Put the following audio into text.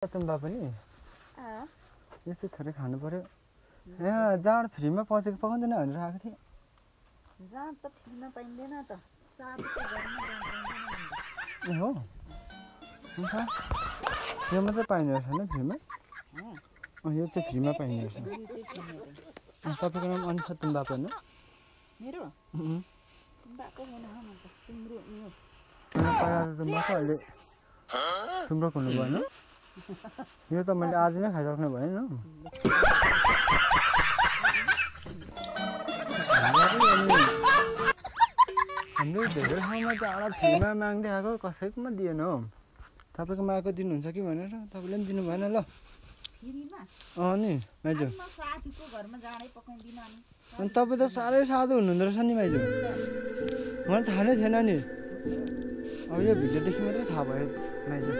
तुम्बा पनि यस्तो थोरै खानु पर्यो। यहाँ जाँड फ्रीमा पचेको पाउँदैन भनेर आएको थिएँ। जाँड त फ्रीमा पाइँदैन त, साथीको घरमा जाँड पाइँदैन। हो हुन्छ, यो मात्रै पाइने रहेछ नि फ्रीमा? यो चाहिँ फ्रीमा पाइने रहेछ। तपाईँको नाम अनिसा तुम्बा पर्नु? मेरो तुम्बाको हुन हो म त, तिम्रो उयो पहिला त तुम्बाको, अहिले तुम्रो हुनु भएन? यो त मैले आज नै खाइसक्नु भएन। हाम्रो धेरै ठाउँमा जाँडा फ्रीमा माग्दै आएको, कसैकोमा दिएन हो। तपाईँकोमा आएको दिनुहुन्छ कि भनेर तपाईँले पनि दिनु भएन। ल नि माइजू, साथीको घरमा जाँडै पकाइदिन अनि तपाईँ त साह्रै साधु हुनुहुँदो रहेछ नि माइजू। मलाई थाहा नै थिएन नि, अब यो भिडियोदेखि मात्रै थाहा भयो माइजू।